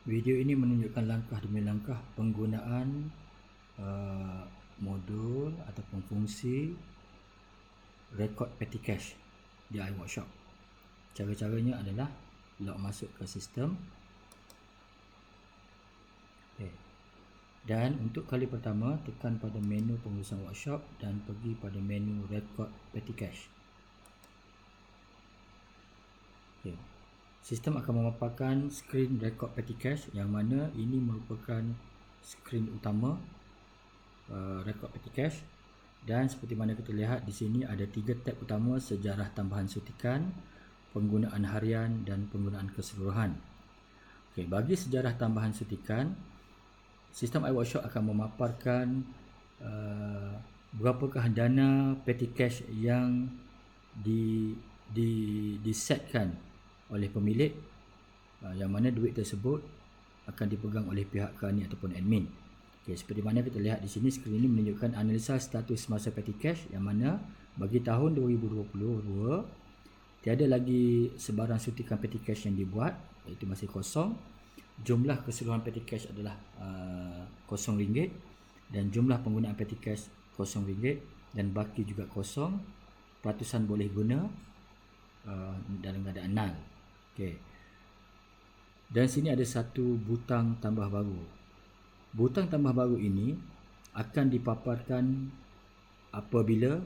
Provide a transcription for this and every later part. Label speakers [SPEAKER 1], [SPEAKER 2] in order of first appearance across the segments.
[SPEAKER 1] Video ini menunjukkan langkah demi langkah penggunaan modul ataupun fungsi record petty cache di iWorkshop. Cara-caranya adalah log masuk ke sistem. Dan untuk kali pertama tekan pada menu pengurusan workshop dan pergi pada menu record petty cache. Sistem akan memaparkan skrin record petty cache yang mana ini merupakan skrin utama record petty cache, dan seperti mana kita lihat di sini ada 3 tab utama: sejarah tambahan suntikan, penggunaan harian dan penggunaan keseluruhan. Bagi sejarah tambahan suntikan, sistem iWorkshop akan memaparkan berapakah dana petty cache yang disetkan oleh pemilik, yang mana duit tersebut akan dipegang oleh pihak Kearni ataupun admin. Seperti mana kita lihat di sini, skrin ini menunjukkan analisa status masa petty cache, yang mana bagi tahun 2022 tiada lagi sebarang suntikan petty cache yang dibuat, iaitu masih kosong. Jumlah keseluruhan petty cache adalah RM0, dan jumlah penggunaan petty cache RM0, dan baki juga kosong. Peratusan boleh guna dalam keadaan null. Dan sini ada satu butang tambah baru. Butang tambah baru ini akan dipaparkan apabila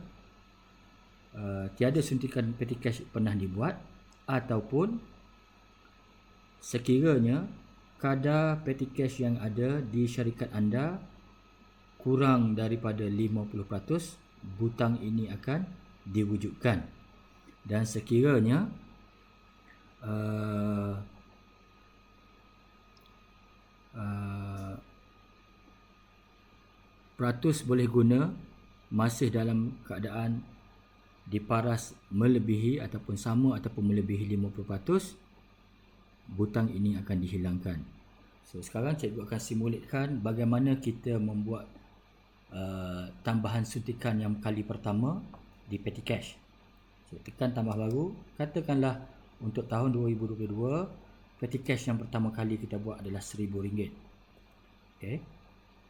[SPEAKER 1] tiada suntikan petty cache pernah dibuat, ataupun sekiranya kadar petty cache yang ada di syarikat anda kurang daripada 50%, butang ini akan diwujudkan. Dan sekiranya peratus boleh guna masih dalam keadaan diparas melebihi ataupun sama ataupun melebihi 50%, butang ini akan dihilangkan. Sekarang cikgu akan simulatekan bagaimana kita membuat tambahan suntikan yang kali pertama di petty cache. Tekan tambah baru. Katakanlah untuk tahun 2022 petty cache yang pertama kali kita buat adalah RM1,000.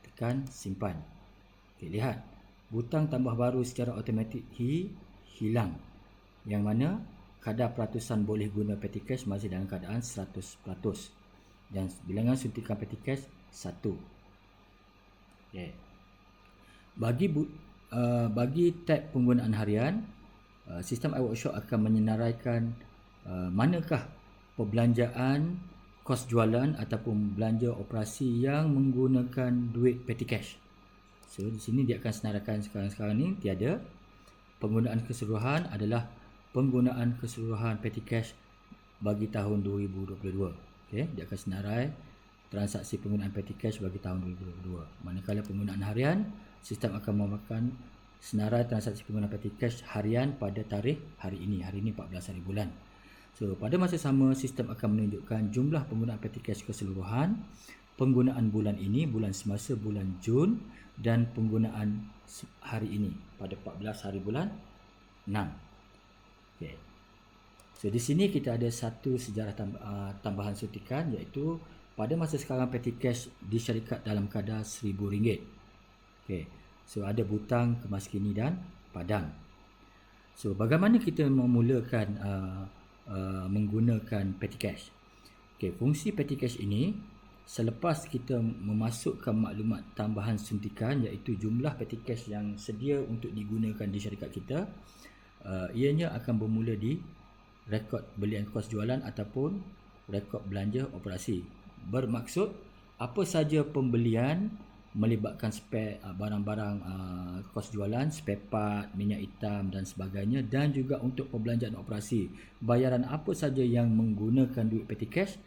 [SPEAKER 1] Tekan simpan. Lihat, butang tambah baru secara automatik hilang, yang mana kadar peratusan boleh guna petty cache masih dalam keadaan 100%, dan bilangan suntikan petty cache 1. Bagi tab penggunaan harian, sistem iWorkshop akan menyenaraikan manakah perbelanjaan kos jualan ataupun belanja operasi yang menggunakan duit petty cache. Di sini dia akan senaraikan sekarang ni tiada. Penggunaan keseluruhan adalah penggunaan keseluruhan petty cache bagi tahun 2022. Dia akan senarai transaksi penggunaan petty cache bagi tahun 2022. Manakala penggunaan harian, sistem akan memaparkan senarai transaksi penggunaan petty cache harian pada tarikh hari ini 14 hari bulan. Pada masa sama, sistem akan menunjukkan jumlah penggunaan petty cache keseluruhan, penggunaan bulan ini, bulan semasa bulan Jun, dan penggunaan hari ini pada 14 hari bulan 6. Di sini kita ada satu sejarah tambahan suntikan, iaitu pada masa sekarang petty cache di syarikat dalam kadar RM1,000. Ada butang, kemas kini dan padang. Bagaimana kita memulakan menggunakan petty cache? Fungsi petty cache ini, selepas kita memasukkan maklumat tambahan suntikan, iaitu jumlah petty cache yang sedia untuk digunakan di syarikat kita, ianya akan bermula di rekod belian kos jualan ataupun rekod belanja operasi. Bermaksud apa saja pembelian melibatkan barang-barang kos jualan, spare part, minyak hitam dan sebagainya, dan juga untuk perbelanjaan operasi, bayaran apa saja yang menggunakan duit petty cache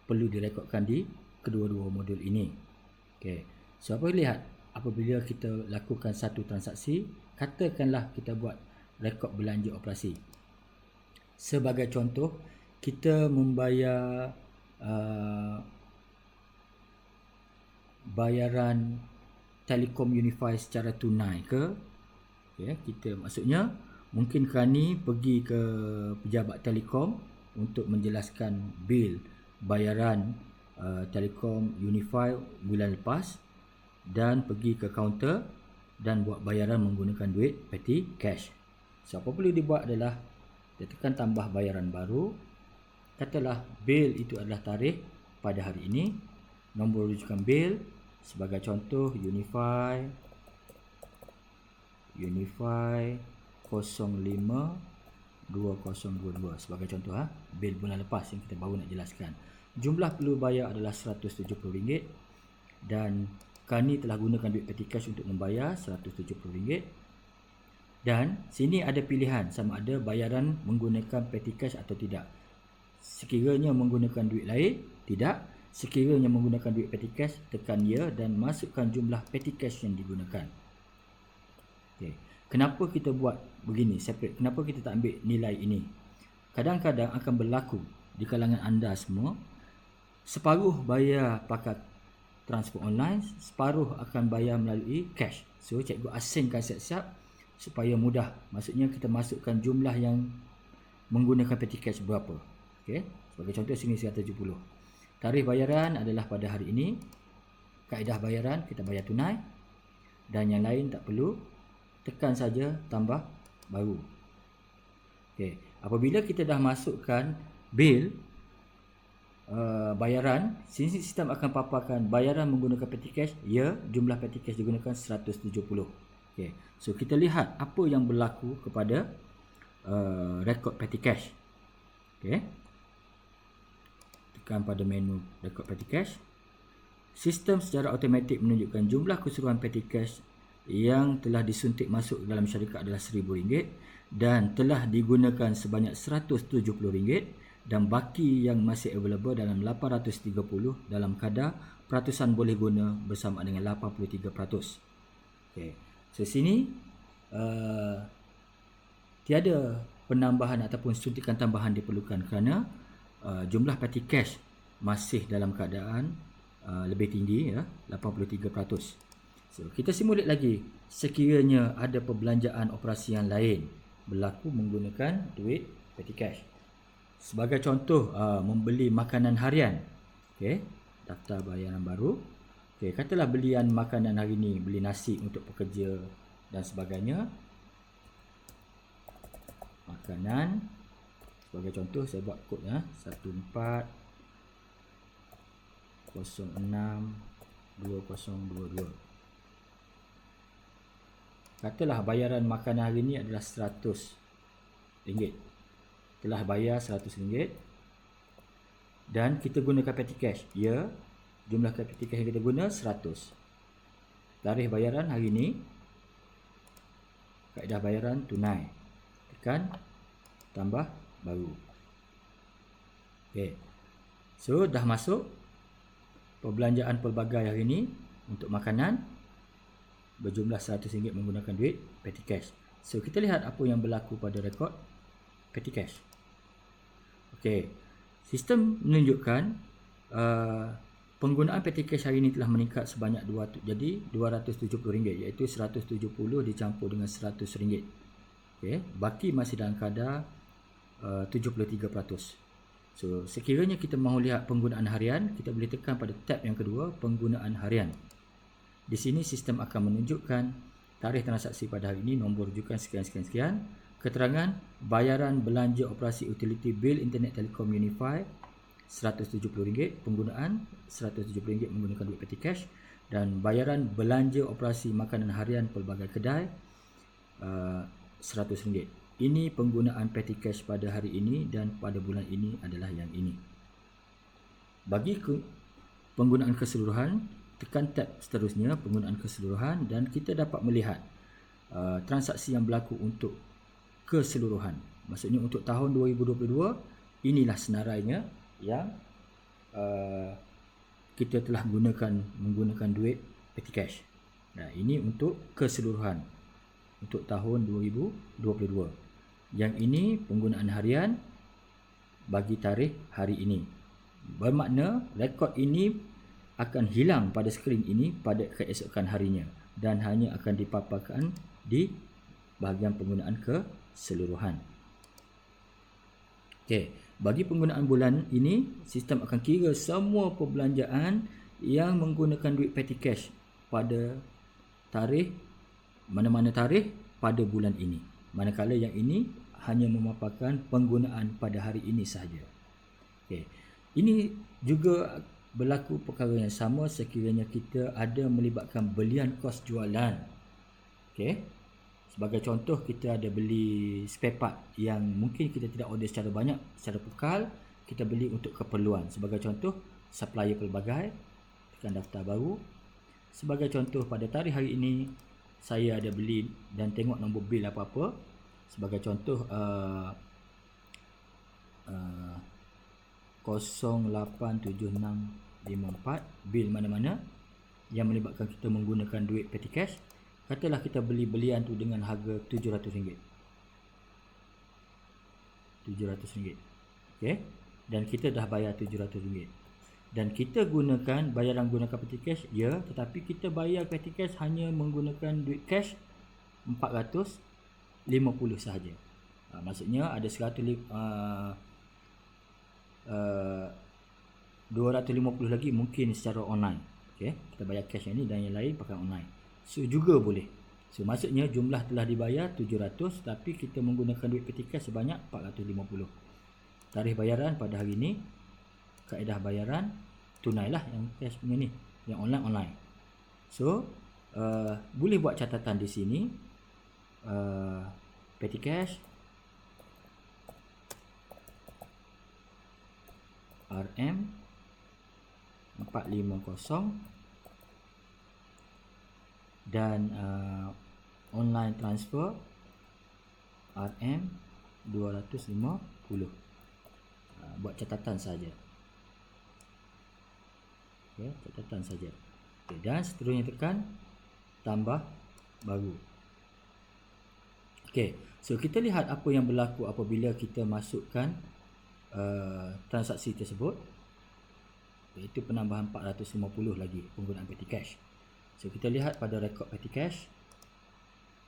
[SPEAKER 1] perlu direkodkan di kedua-dua modul ini. Lihat, apabila kita lakukan satu transaksi, katakanlah kita buat rekod belanja operasi. Sebagai contoh, kita membayar bayaran Telekom Unify secara tunai ke? Kita maksudnya mungkin Kearni pergi ke pejabat Telekom untuk menjelaskan bil bayaran Telekom Unify bulan lepas dan pergi ke kaunter dan buat bayaran menggunakan duit petty cash. So apa perlu dibuat adalah dia tekan tambah bayaran baru. Katalah bil itu adalah tarikh pada hari ini, nombor rujukan bil sebagai contoh Unify 052022 sebagai contoh bil bulan lepas yang kita baru nak jelaskan. Jumlah perlu bayar adalah RM170 dan kami telah gunakan duit petty cash untuk membayar RM170. Dan sini ada pilihan sama ada bayaran menggunakan petty cash atau tidak. Sekiranya menggunakan duit lain, tidak. Sekiranya menggunakan duit petty cash, tekan ya dan masukkan jumlah petty cash yang digunakan. Okay. Kenapa kita buat begini separate? Kenapa kita tak ambil nilai ini? Kadang-kadang akan berlaku di kalangan anda semua, separuh bayar pakai transfer online, separuh akan bayar melalui cash. So cikgu asingkan siap-siap supaya mudah. Maksudnya kita masukkan jumlah yang menggunakan petty cash berapa. Okey, sebagai contoh sini 170. Tarikh bayaran adalah pada hari ini. Kaedah bayaran kita bayar tunai dan yang lain tak perlu. Tekan saja tambah baru. Okey, apabila kita dah masukkan bil bayaran, sini sistem akan paparkan bayaran menggunakan petty cash, ya, jumlah petty cash digunakan 170. Okey, so kita lihat apa yang berlaku kepada rekod petty cash. Okey, tekan pada menu rekod petty cash. Sistem secara automatik menunjukkan jumlah keseluruhan petty cash yang telah disuntik masuk dalam syarikat adalah RM1,000 dan telah digunakan sebanyak RM170 dan baki yang masih available dalam 830 dalam kadar peratusan boleh guna bersama dengan 83%. Okay. So sini tiada penambahan ataupun suntikan tambahan diperlukan kerana jumlah petty cash masih dalam keadaan lebih tinggi, ya, 83%. So, kita simulate lagi sekiranya ada perbelanjaan operasi yang lain berlaku menggunakan duit petty cash. Sebagai contoh, membeli makanan harian. Okey, daftar bayaran baru. Okey, katalah belian makanan hari ini, beli nasi untuk pekerja dan sebagainya. Makanan, sebagai contoh saya buat kod 14062022. Katalah bayaran makanan hari ini adalah RM100. Telah bayar RM100 dan kita gunakan petty cash. Ya, jumlah petty cash yang kita guna 100. Tarikh bayaran hari ini, kaedah bayaran tunai. Tekan tambah baru. Okey. So dah masuk perbelanjaan pelbagai hari ini untuk makanan berjumlah RM100 menggunakan duit petty cash. So kita lihat apa yang berlaku pada rekod petty cash. Okey, sistem menunjukkan penggunaan petty cash hari ini telah meningkat sebanyak RM270, iaitu 170 dicampur dengan RM100. Okey, baki masih dalam kadar 73%. So sekiranya kita mahu lihat penggunaan harian, kita boleh tekan pada tab yang kedua, penggunaan harian. Di sini sistem akan menunjukkan tarikh transaksi pada hari ini, nombor rujukan sekian-sekian-sekian, keterangan bayaran belanja operasi utility bil internet Telekom Unify RM170, penggunaan RM170 menggunakan duit petty cash, dan bayaran belanja operasi makanan harian pelbagai kedai RM100. Ini penggunaan petty cash pada hari ini dan pada bulan ini adalah yang ini. Bagi penggunaan keseluruhan, tekan tab seterusnya, penggunaan keseluruhan, dan kita dapat melihat transaksi yang berlaku untuk keseluruhan. Maksudnya untuk tahun 2022, inilah senarainya yang kita telah menggunakan duit petty cash. Nah, ini untuk keseluruhan untuk tahun 2022. Yang ini penggunaan harian bagi tarikh hari ini. Bermakna rekod ini akan hilang pada skrin ini pada keesokan harinya dan hanya akan dipaparkan di bahagian penggunaan keseluruhan. Okey, Bagi penggunaan bulan ini, sistem akan kira semua perbelanjaan yang menggunakan duit petty cash pada tarikh, mana-mana tarikh pada bulan ini. Manakala yang ini hanya memaparkan penggunaan pada hari ini sahaja. Okay. Ini juga berlaku perkara yang sama sekiranya kita ada melibatkan belian kos jualan. Okay. Sebagai contoh, kita ada beli spare part yang mungkin kita tidak order secara banyak, secara pekal, kita beli untuk keperluan. Sebagai contoh, supplier pelbagai, tekan daftar baru. Sebagai contoh, pada tarikh hari ini, saya ada beli dan tengok nombor bil apa-apa. Sebagai contoh, 08764, bil mana-mana yang melibatkan kita menggunakan duit petty cash. Katalah kita beli belian tu dengan harga RM700. RM700. Okey. Dan kita dah bayar RM700. Dan kita gunakan bayaran guna petty cash, ya, tetapi kita bayar petty cash hanya menggunakan duit cash RM450 sahaja. Maksudnya ada 250 lagi mungkin secara online. Okey, kita bayar cash yang ni dan yang lain pakai online. So juga boleh. So maksudnya jumlah telah dibayar 700 tapi kita menggunakan duit petty cash sebanyak 450. Tarikh bayaran pada hari ini, kaedah bayaran tunailah yang cash punya ni, yang online. So boleh buat catatan di sini, petty cash RM 450 dan online transfer RM 250. Buat catatan saja. Okay, catatan saja. Okay, dan seterusnya tekan tambah baru. Okay, so kita lihat apa yang berlaku apabila kita masukkan transaksi tersebut, iaitu penambahan 450 lagi penggunaan petty cash. So kita lihat pada rekod petty cash.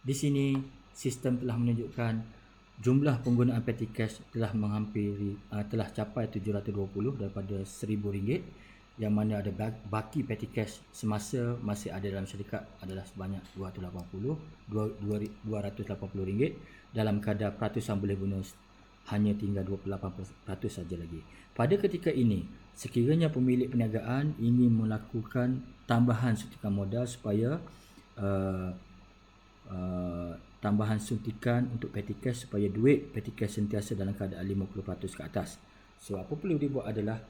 [SPEAKER 1] Di sini sistem telah menunjukkan jumlah penggunaan petty cash telah menghampiri telah capai 720 daripada RM1000, yang mana ada baki petty cash semasa masih ada dalam syarikat adalah sebanyak RM280 dalam kadar peratusan boleh guna hanya tinggal 28% saja lagi. Pada ketika ini, sekiranya pemilik perniagaan ingin melakukan tambahan suntikan modal supaya tambahan suntikan untuk petty cash supaya duit petty cash sentiasa dalam keadaan 50% ke atas. So apa perlu dibuat adalah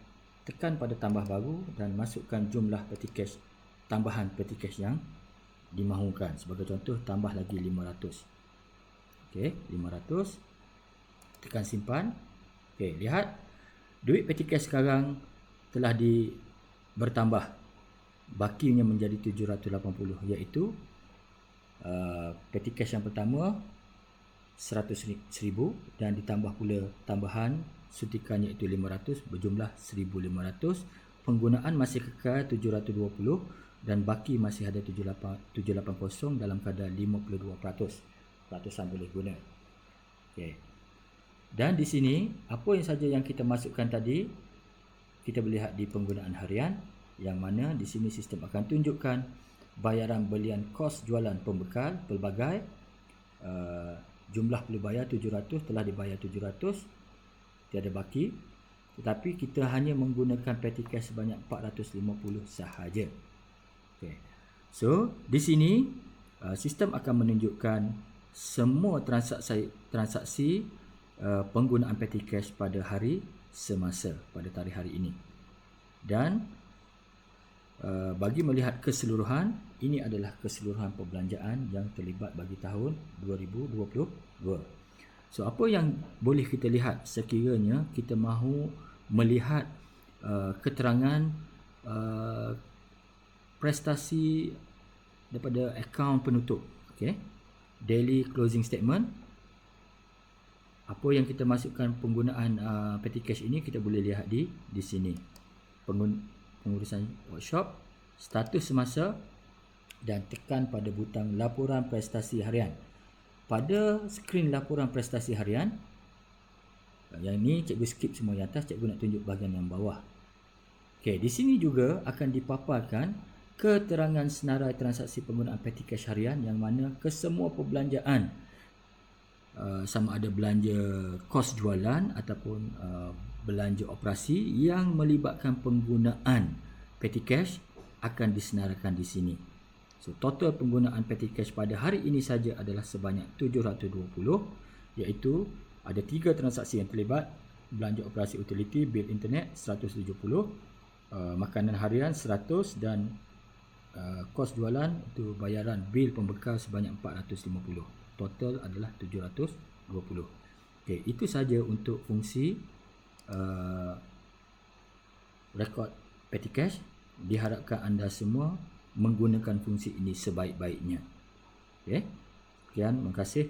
[SPEAKER 1] tekan pada tambah baru dan masukkan jumlah petty cash, tambahan petty cash yang dimahukan. Sebagai contoh, tambah lagi 500. Okey, 500. Tekan simpan. Okey, lihat duit petty cash sekarang telah bertambah. Bakinya menjadi 780, iaitu petty cash yang pertama 100,000 dan ditambah pula tambahan suntikan iaitu 500 berjumlah 1,500. Penggunaan masih kekal 720 dan baki masih ada 780 dalam kadar 52%. Peratusan boleh guna. Okey. Dan di sini apa yang saja yang kita masukkan tadi kita boleh lihat di penggunaan harian, yang mana di sini sistem akan tunjukkan bayaran belian kos jualan pembekal pelbagai, jumlah perlu bayar 700, telah dibayar 700, tiada baki, tetapi kita hanya menggunakan petty cash sebanyak 450 sahaja. Okay. So di sini sistem akan menunjukkan semua transaksi penggunaan petty cash pada hari semasa, pada tarikh hari ini. Dan bagi melihat keseluruhan, ini adalah keseluruhan perbelanjaan yang terlibat bagi tahun 2022. So apa yang boleh kita lihat sekiranya kita mahu melihat keterangan prestasi daripada akaun penutup. Okay. Daily closing statement. Apa yang kita masukkan penggunaan petty cash ini kita boleh lihat di sini. Pengurusan workshop, status semasa, dan tekan pada butang laporan prestasi harian. Pada skrin laporan prestasi harian, Yang ni cikgu skip semua yang atas, cikgu nak tunjuk bahagian yang bawah. Okey, di sini juga akan dipaparkan keterangan senarai transaksi penggunaan petty cash harian yang mana kesemua perbelanjaan sama ada belanja kos jualan ataupun belanja operasi yang melibatkan penggunaan petty cash akan disenaraikan di sini. So total penggunaan petty cash pada hari ini saja adalah sebanyak 720, iaitu ada 3 transaksi yang terlibat: belanja operasi utility, bil internet 170, makanan harian 100 dan kos jualan itu bayaran bil pembekal sebanyak 450. Total adalah 720. Okey, itu saja untuk fungsi rekod petty cash. Diharapkan anda semua menggunakan fungsi ini sebaik-baiknya. Okey. Sekian, terima kasih.